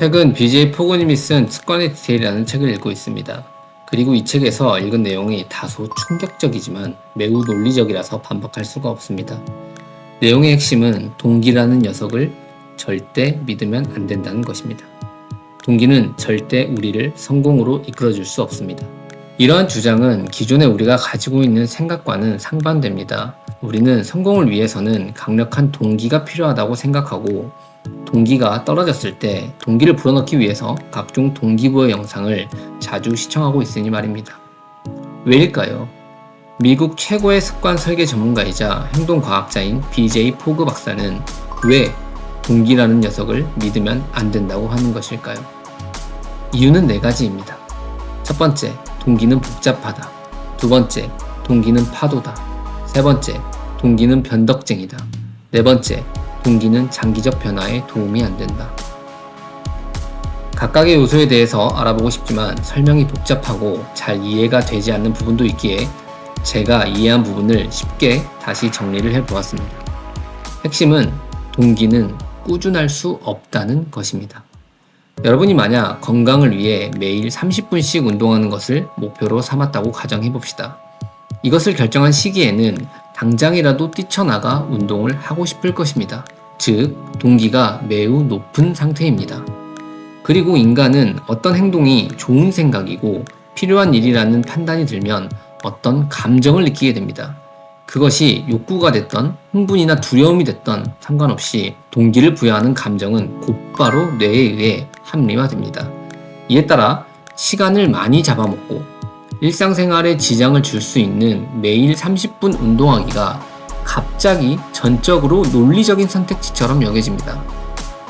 최근 BJ 포그님이 쓴 습관의 디테일이라는 책을 읽고 있습니다. 그리고 이 책에서 읽은 내용이 다소 충격적이지만 매우 논리적이라서 반박할 수가 없습니다. 내용의 핵심은 동기라는 녀석을 절대 믿으면 안 된다는 것입니다. 동기는 절대 우리를 성공으로 이끌어줄 수 없습니다. 이러한 주장은 기존에 우리가 가지고 있는 생각과는 상반됩니다. 우리는 성공을 위해서는 강력한 동기가 필요하다고 생각하고 동기가 떨어졌을 때 동기를 불어넣기 위해서 각종 동기부여 영상을 자주 시청하고 있으니 말입니다. 왜일까요? 미국 최고의 습관 설계 전문가이자 행동과학자인 BJ 포그 박사는 왜 동기라는 녀석을 믿으면 안 된다고 하는 것일까요? 이유는 4가지입니다. 첫 번째, 동기는 복잡하다. 두 번째, 동기는 파도다. 세 번째, 동기는 변덕쟁이다. 네 번째, 동기는 장기적 변화에 도움이 안 된다. 각각의 요소에 대해서 알아보고 싶지만 설명이 복잡하고 잘 이해가 되지 않는 부분도 있기에 제가 이해한 부분을 쉽게 다시 정리를 해보았습니다. 핵심은 동기는 꾸준할 수 없다는 것입니다. 여러분이 만약 건강을 위해 매일 30분씩 운동하는 것을 목표로 삼았다고 가정해봅시다. 이것을 결정한 시기에는 당장이라도 뛰쳐나가 운동을 하고 싶을 것입니다. 즉, 동기가 매우 높은 상태입니다. 그리고 인간은 어떤 행동이 좋은 생각이고 필요한 일이라는 판단이 들면 어떤 감정을 느끼게 됩니다. 그것이 욕구가 됐던 흥분이나 두려움이 됐던 상관없이 동기를 부여하는 감정은 곧바로 뇌에 의해 합리화됩니다. 이에 따라 시간을 많이 잡아먹고 일상생활에 지장을 줄 수 있는 매일 30분 운동하기가 갑자기 전적으로 논리적인 선택지처럼 여겨집니다.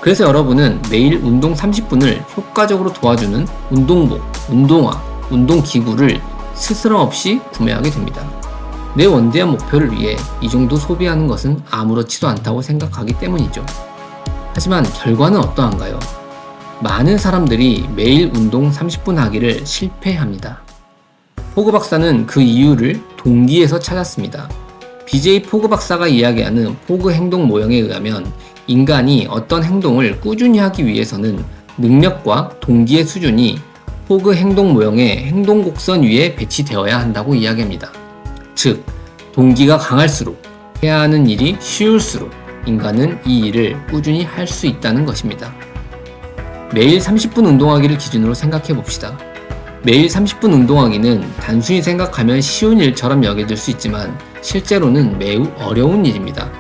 그래서 여러분은 매일 운동 30분을 효과적으로 도와주는 운동복, 운동화, 운동기구를 스스럼 없이 구매하게 됩니다. 내 원대한 목표를 위해 이 정도 소비하는 것은 아무렇지도 않다고 생각하기 때문이죠. 하지만 결과는 어떠한가요? 많은 사람들이 매일 운동 30분 하기를 실패합니다. 포그 박사는 그 이유를 동기에서 찾았습니다. BJ 포그 박사가 이야기하는 포그 행동 모형에 의하면 인간이 어떤 행동을 꾸준히 하기 위해서는 능력과 동기의 수준이 포그 행동 모형의 행동 곡선 위에 배치되어야 한다고 이야기합니다. 즉, 동기가 강할수록 해야 하는 일이 쉬울수록 인간은 이 일을 꾸준히 할 수 있다는 것입니다. 매일 30분 운동하기를 기준으로 생각해 봅시다. 매일 30분 운동하기는 단순히 생각하면 쉬운 일처럼 여겨질 수 있지만 실제로는 매우 어려운 일입니다.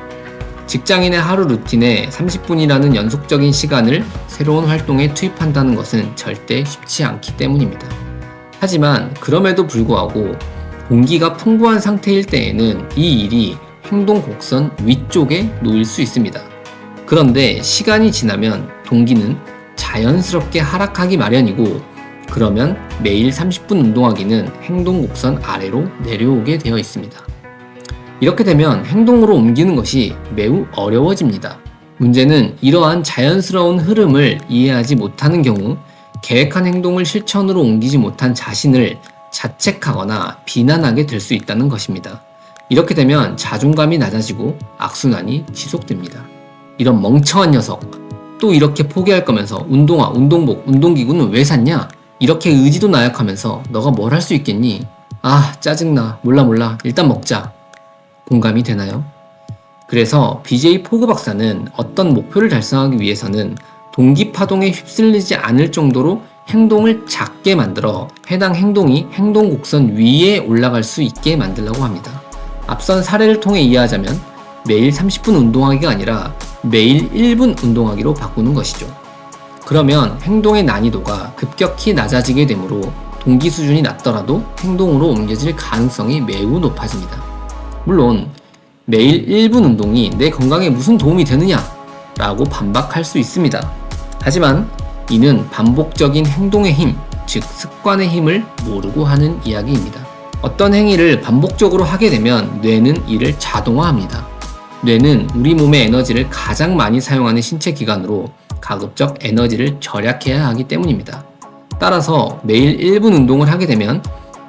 직장인의 하루 루틴에 30분이라는 연속적인 시간을 새로운 활동에 투입한다는 것은 절대 쉽지 않기 때문입니다. 하지만 그럼에도 불구하고 동기가 풍부한 상태일 때에는 이 일이 행동 곡선 위쪽에 놓일 수 있습니다. 그런데 시간이 지나면 동기는 자연스럽게 하락하기 마련이고 그러면 매일 30분 운동하기는 행동 곡선 아래로 내려오게 되어 있습니다. 이렇게 되면 행동으로 옮기는 것이 매우 어려워집니다. 문제는 이러한 자연스러운 흐름을 이해하지 못하는 경우 계획한 행동을 실천으로 옮기지 못한 자신을 자책하거나 비난하게 될 수 있다는 것입니다. 이렇게 되면 자존감이 낮아지고 악순환이 지속됩니다. 이런 멍청한 녀석, 또 이렇게 포기할 거면서 운동화, 운동복, 운동기구는 왜 샀냐? 이렇게 의지도 나약하면서 너가 뭘 할 수 있겠니? 아, 짜증나. 몰라. 일단 먹자. 공감이 되나요? 그래서 BJ 포그 박사는 어떤 목표를 달성하기 위해서는 동기 파동에 휩쓸리지 않을 정도로 행동을 작게 만들어 해당 행동이 행동 곡선 위에 올라갈 수 있게 만들려고 합니다. 앞선 사례를 통해 이해하자면 매일 30분 운동하기가 아니라 매일 1분 운동하기로 바꾸는 것이죠. 그러면 행동의 난이도가 급격히 낮아지게 되므로 동기 수준이 낮더라도 행동으로 옮겨질 가능성이 매우 높아집니다. 물론 매일 1분 운동이 내 건강에 무슨 도움이 되느냐? 라고 반박할 수 있습니다. 하지만 이는 반복적인 행동의 힘, 즉 습관의 힘을 모르고 하는 이야기입니다. 어떤 행위를 반복적으로 하게 되면 뇌는 이를 자동화합니다. 뇌는 우리 몸의 에너지를 가장 많이 사용하는 신체 기관으로 가급적 에너지를 절약해야 하기 때문입니다. 따라서 매일 1분 운동을 하게 되면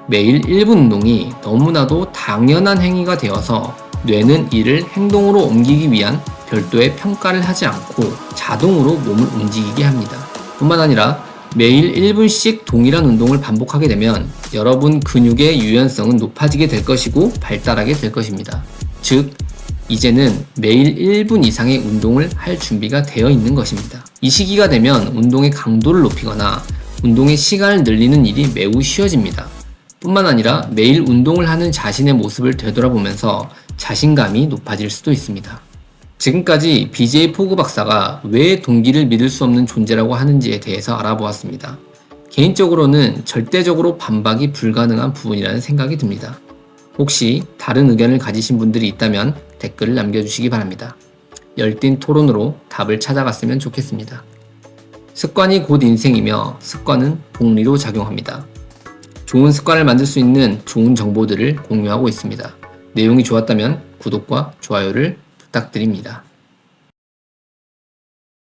매일 1분 운동이 너무나도 당연한 행위가 되어서 뇌는 이를 행동으로 옮기기 위한 별도의 평가를 하지 않고 자동으로 몸을 움직이게 합니다. 뿐만 아니라 매일 1분씩 동일한 운동을 반복하게 되면 여러분 근육의 유연성은 높아지게 될 것이고 발달하게 될 것입니다. 즉, 이제는 매일 1분 이상의 운동을 할 준비가 되어 있는 것입니다. 이 시기가 되면 운동의 강도를 높이거나 운동의 시간을 늘리는 일이 매우 쉬워집니다. 뿐만 아니라 매일 운동을 하는 자신의 모습을 되돌아보면서 자신감이 높아질 수도 있습니다. 지금까지 BJ 포그 박사가 왜 동기를 믿을 수 없는 존재라고 하는지에 대해서 알아보았습니다. 개인적으로는 절대적으로 반박이 불가능한 부분이라는 생각이 듭니다. 혹시 다른 의견을 가지신 분들이 있다면 댓글을 남겨주시기 바랍니다. 열띤 토론으로 답을 찾아갔으면 좋겠습니다. 습관이 곧 인생이며 습관은 복리로 작용합니다. 좋은 습관을 만들 수 있는 좋은 정보들을 공유하고 있습니다. 내용이 좋았다면 구독과 좋아요를 부탁드립니다.